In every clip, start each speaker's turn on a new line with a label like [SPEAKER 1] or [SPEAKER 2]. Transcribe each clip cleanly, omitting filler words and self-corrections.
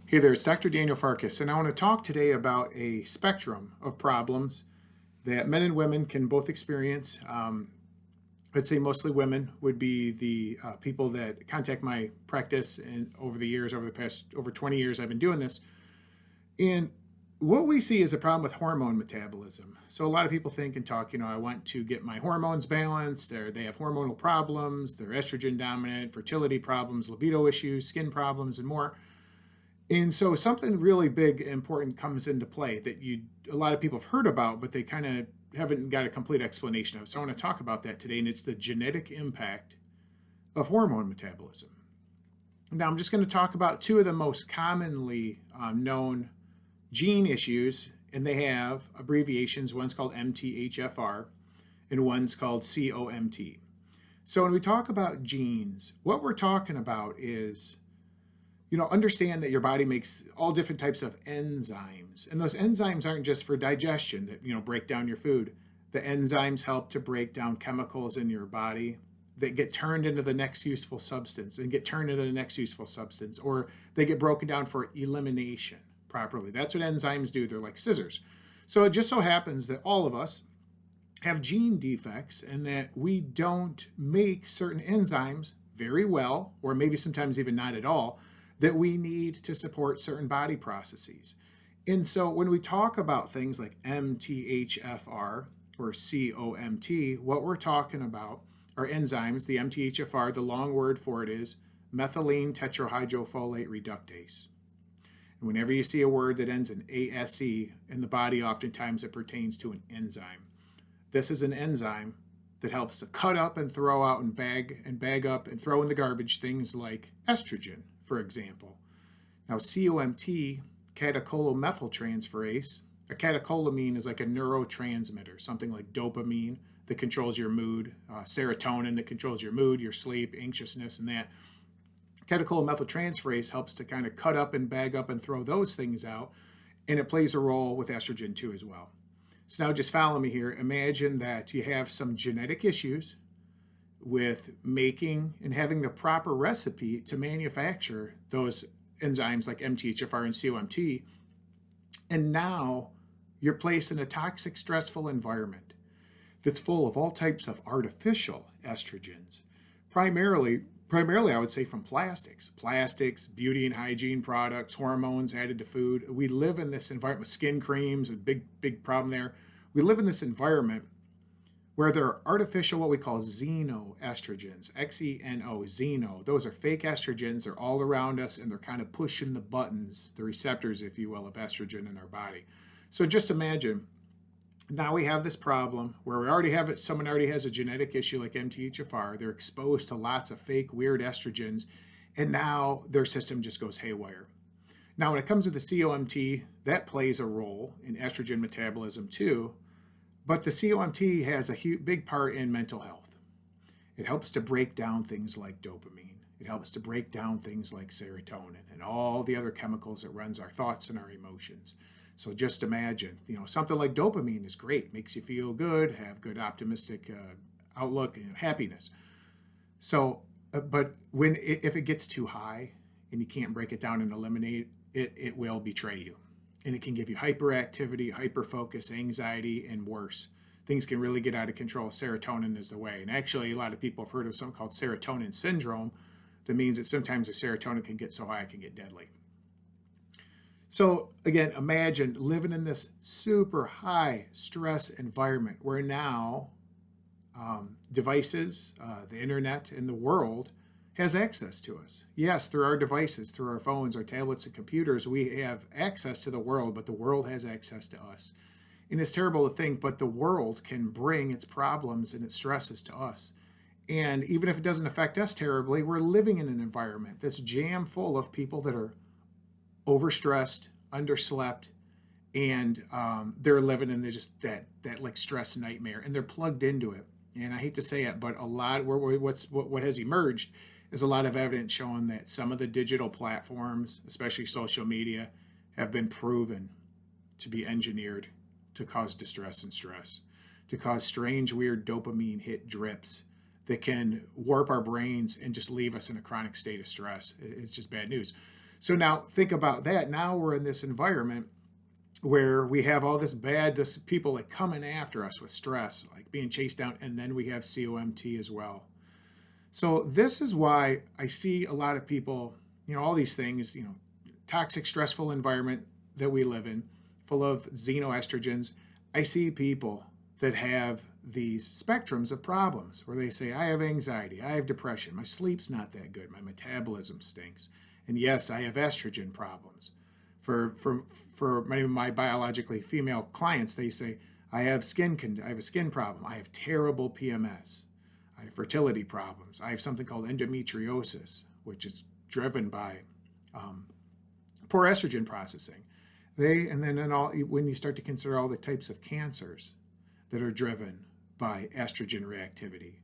[SPEAKER 1] Hey there, it's Dr. Daniel Farkas, and I want to talk today about a spectrum of problems that men and women can both experience. I'd say mostly women would be the people that contact my practice, and over the years, over the past over 20 years, I've been doing this. And what we see is a problem with hormone metabolism. So a lot of people think and talk, I want to get my hormones balanced. They have hormonal problems, they're estrogen dominant, fertility problems, libido issues, skin problems, and more. And so something really big and important comes into play that a lot of people have heard about, but they kind of haven't got a complete explanation of. So I want to talk about that today, and it's the genetic impact of hormone metabolism. Now I'm just going to talk about two of the most commonly known gene issues, and they have abbreviations. One's called MTHFR, and one's called COMT. So when we talk about genes, what we're talking about is understand that your body makes all different types of enzymes. And those enzymes aren't just for digestion that, break down your food. The enzymes help to break down chemicals in your body that get turned into the next useful substance and get turned into the next useful substance, or they get broken down for elimination properly. That's what enzymes do. They're like scissors. So it just so happens that all of us have gene defects and that we don't make certain enzymes very well, or maybe sometimes even not at all, that we need to support certain body processes. And so when we talk about things like MTHFR or COMT, what we're talking about are enzymes. The MTHFR, the long word for it is methylene tetrahydrofolate reductase. And whenever you see a word that ends in ASE in the body, oftentimes it pertains to an enzyme. This is an enzyme that helps to cut up and throw out and bag up and throw in the garbage things like estrogen, for example. Now, COMT, catecholomethyltransferase, a catecholamine is like a neurotransmitter, something like dopamine that controls your mood, serotonin that controls your mood, your sleep, anxiousness, and that. Catecholomethyltransferase helps to kind of cut up and bag up and throw those things out, and it plays a role with estrogen too as well. So now just follow me here. Imagine that you have some genetic issues with making and having the proper recipe to manufacture those enzymes like MTHFR and COMT. And now you're placed in a toxic, stressful environment that's full of all types of artificial estrogens, primarily I would say from plastics, beauty and hygiene products, hormones added to food. We live in this environment. Skin creams, a big problem there. We live in this environment where there are artificial, what we call xenoestrogens, Xeno, xeno. Those are fake estrogens. They're all around us, and they're kind of pushing the buttons, the receptors, if you will, of estrogen in our body. So just imagine, now we have this problem where we already have it. Someone already has a genetic issue like MTHFR. They're exposed to lots of fake, weird estrogens, and now their system just goes haywire. Now, when it comes to the COMT, that plays a role in estrogen metabolism too. But the COMT has a big part in mental health. It helps to break down things like dopamine. It helps to break down things like serotonin and all the other chemicals that runs our thoughts and our emotions. So just imagine, something like dopamine is great, makes you feel good, have good optimistic outlook and happiness. So, but if it gets too high and you can't break it down and eliminate it, it will betray you. And it can give you hyperactivity, hyperfocus, anxiety, and worse. Things can really get out of control. Serotonin is the way. And actually, a lot of people have heard of something called serotonin syndrome. That means that sometimes the serotonin can get so high it can get deadly. So again, imagine living in this super high stress environment where now devices, the internet, and the world has access to us. Yes, through our devices, through our phones, our tablets, and computers, we have access to the world, but the world has access to us. And it's terrible to think, but the world can bring its problems and its stresses to us. And even if it doesn't affect us terribly, we're living in an environment that's jam full of people that are overstressed, underslept, and they're living in just that like stress nightmare, and they're plugged into it. And I hate to say it, but a lot what has emerged is a lot of evidence showing that some of the digital platforms, especially social media, have been proven to be engineered to cause distress and stress, to cause strange, weird dopamine hit drips that can warp our brains and just leave us in a chronic state of stress. It's just bad news. So now think about that. Now we're in this environment where we have all this people like coming after us with stress, like being chased down, and then we have COMT as well. So this is why I see a lot of people, all these things, toxic, stressful environment that we live in, full of xenoestrogens. I see people that have these spectrums of problems where they say, I have anxiety, I have depression, my sleep's not that good, my metabolism stinks. And yes, I have estrogen problems. For many of my biologically female clients, they say, I have a skin problem, I have terrible PMS, I have fertility problems, I have something called endometriosis, which is driven by poor estrogen processing. When you start to consider all the types of cancers that are driven by estrogen reactivity,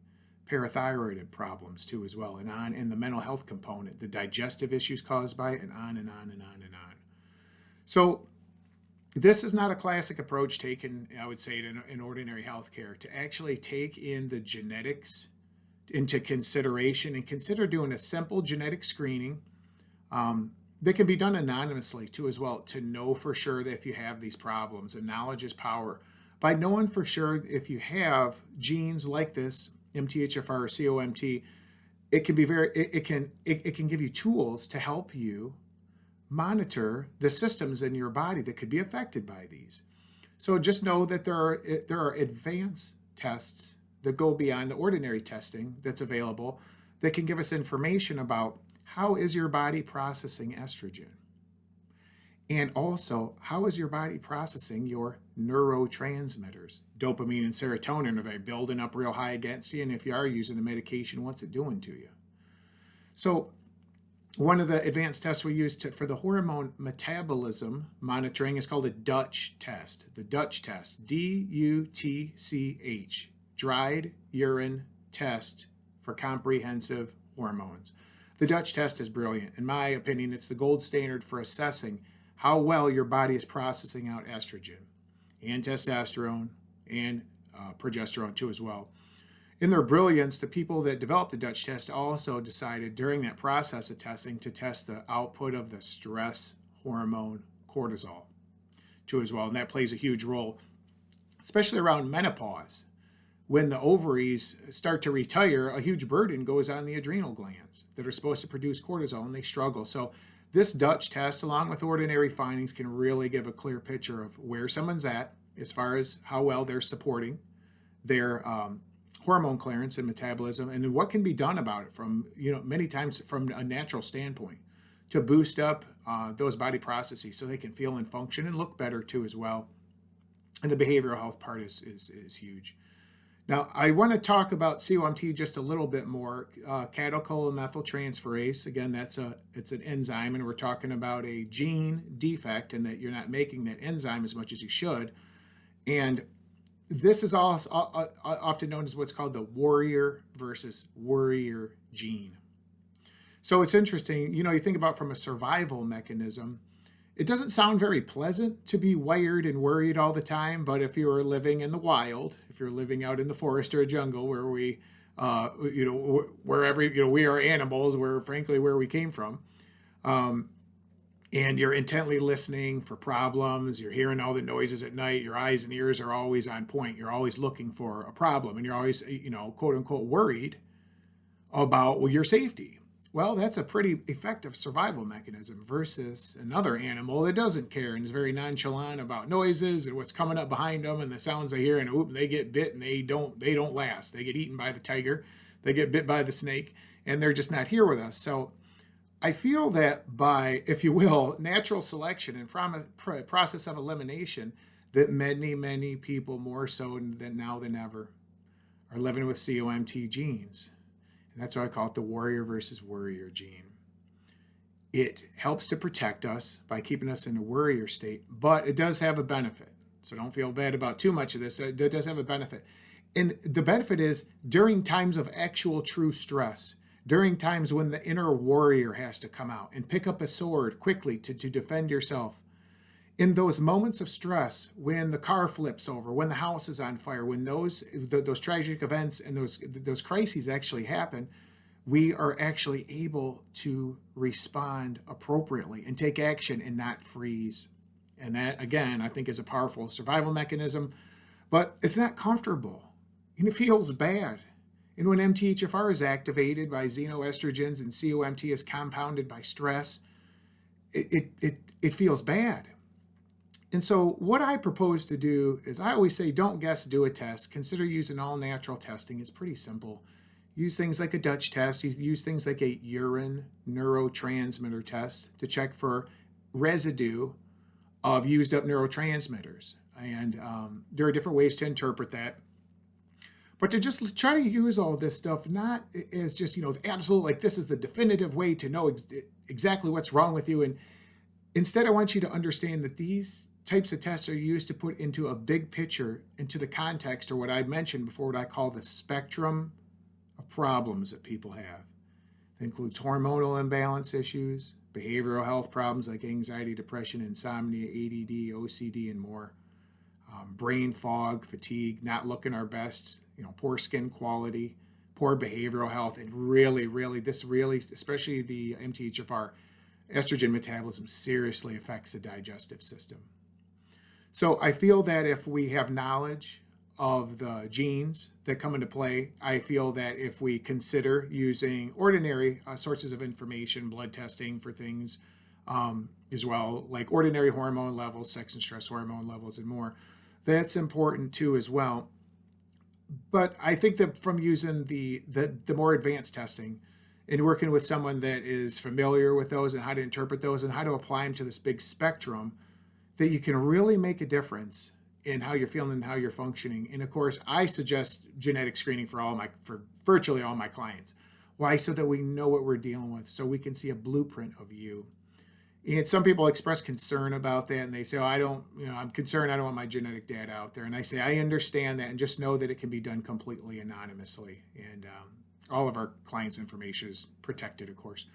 [SPEAKER 1] parathyroid problems too as well, and the mental health component, the digestive issues caused by it, and on and on and on and on. So this is not a classic approach taken, I would say, in ordinary healthcare, to actually take in the genetics into consideration and consider doing a simple genetic screening that can be done anonymously too as well, to know for sure that if you have these problems. And knowledge is power. By knowing for sure if you have genes like this, MTHFR or COMT, it can give you tools to help you monitor the systems in your body that could be affected by these. So just know that there are advanced tests that go beyond the ordinary testing that's available that can give us information about how is your body processing estrogen, and also how is your body processing your neurotransmitters. Dopamine and serotonin, are they building up real high against you? And if you are using the medication, what's it doing to you? So one of the advanced tests we use for the hormone metabolism monitoring is called a Dutch test. The Dutch test, DUTCH, dried urine test for comprehensive hormones. The Dutch test is brilliant. In my opinion, it's the gold standard for assessing how well your body is processing out estrogen and testosterone and progesterone too as well. In their brilliance, the people that developed the Dutch test also decided during that process of testing to test the output of the stress hormone cortisol too as well. And that plays a huge role, especially around menopause. When the ovaries start to retire, a huge burden goes on the adrenal glands that are supposed to produce cortisol, and they struggle. So this Dutch test, along with ordinary findings, can really give a clear picture of where someone's at as far as how well they're supporting their hormone clearance and metabolism, and what can be done about it from, many times from a natural standpoint to boost up those body processes so they can feel and function and look better too as well. And the behavioral health part is huge. Now, I want to talk about COMT just a little bit more. Catechol-methyltransferase, again, it's an enzyme, and we're talking about a gene defect and that you're not making that enzyme as much as you should. And this is also often known as what's called the warrior versus worrier gene. So it's interesting, you think about from a survival mechanism, it doesn't sound very pleasant to be wired and worried all the time, but if you're living in the wild, if you're living out in the forest or a jungle where we, wherever, we are animals, where we came from, and you're intently listening for problems, you're hearing all the noises at night, your eyes and ears are always on point, you're always looking for a problem, and you're always, quote unquote, worried about your safety. Well, that's a pretty effective survival mechanism versus another animal that doesn't care and is very nonchalant about noises and what's coming up behind them and the sounds they hear, and they get bit and they don't last. They get eaten by the tiger, they get bit by the snake, and they're just not here with us. So I feel that by, if you will, natural selection and from a process of elimination, that many, many people, more so than now than ever, are living with COMT genes. And that's why I call it the warrior versus worrier gene. It helps to protect us by keeping us in a worrier state, but it does have a benefit. So don't feel bad about too much of this. It does have a benefit. And the benefit is during times of actual true stress, during times when the inner warrior has to come out and pick up a sword quickly to defend yourself. In those moments of stress, when the car flips over, when the house is on fire, when those tragic events and those crises actually happen, we are actually able to respond appropriately and take action and not freeze. And that, again, I think is a powerful survival mechanism, but it's not comfortable and it feels bad. And when MTHFR is activated by xenoestrogens and COMT is compounded by stress, it feels bad. And so what I propose to do is I always say, don't guess, do a test. Consider using all natural testing. It's pretty simple. Use things like a Dutch test. You use things like a urine neurotransmitter test to check for residue of used up neurotransmitters. And there are different ways to interpret that. But to just try to use all this stuff, not as just, absolute, like this is the definitive way to know exactly what's wrong with you. And instead, I want you to understand that these types of tests are used to put into a big picture, into the context, or what I mentioned before, what I call the spectrum of problems that people have. That includes hormonal imbalance issues, behavioral health problems like anxiety, depression, insomnia, ADD, OCD, and more. Brain fog, fatigue, not looking our best, poor skin quality, poor behavioral health, and really, especially the MTHFR, estrogen metabolism seriously affects the digestive system. So I feel that if we have knowledge of the genes that come into play, I feel that if we consider using ordinary sources of information, blood testing for things as well, like ordinary hormone levels, sex and stress hormone levels, and more, that's important too as well. But I think that from using the more advanced testing and working with someone that is familiar with those and how to interpret those and how to apply them to this big spectrum, that you can really make a difference in how you're feeling and how you're functioning. And of course, I suggest genetic screening for virtually all my clients. Why? So that we know what we're dealing with, so we can see a blueprint of you. And some people express concern about that, and they say, I'm concerned, I don't want my genetic data out there. And I say, I understand that, and just know that it can be done completely anonymously. And all of our clients' information is protected, of course,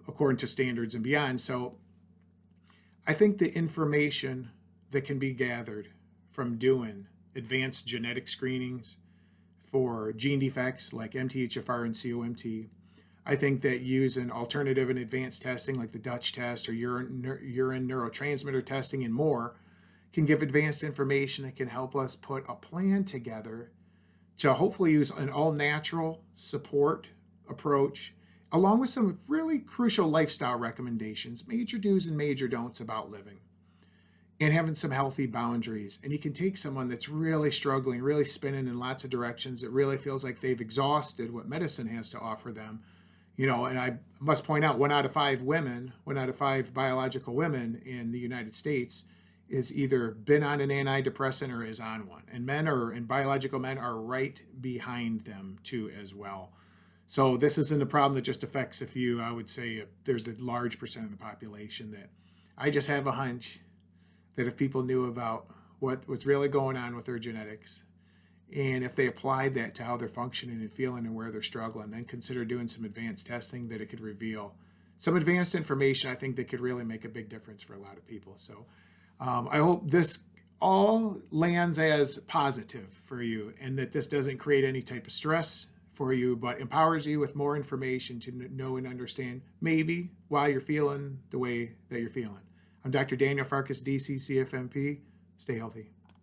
[SPEAKER 1] according to standards and beyond. So I think the information that can be gathered from doing advanced genetic screenings for gene defects like MTHFR and COMT, I think that using alternative and advanced testing like the Dutch test or urine neurotransmitter testing and more can give advanced information that can help us put a plan together to hopefully use an all-natural support approach along with some really crucial lifestyle recommendations, major do's and major don'ts about living, and having some healthy boundaries. And you can take someone that's really struggling, really spinning in lots of directions, that really feels like they've exhausted what medicine has to offer them. And I must point out, 1 out of 5 biological women in the United States is either been on an antidepressant or is on one. And biological men are right behind them too as well. So this isn't a problem that just affects a few. I would say there's a large percent of the population that I just have a hunch that if people knew about what's really going on with their genetics, and if they applied that to how they're functioning and feeling and where they're struggling, then consider doing some advanced testing, that it could reveal some advanced information, I think, that could really make a big difference for a lot of people. So I hope this all lands as positive for you, and that this doesn't create any type of stress for you, but empowers you with more information to know and understand maybe why you're feeling the way that you're feeling. I'm Dr. Daniel Farkas, DC, CFMP. Stay healthy.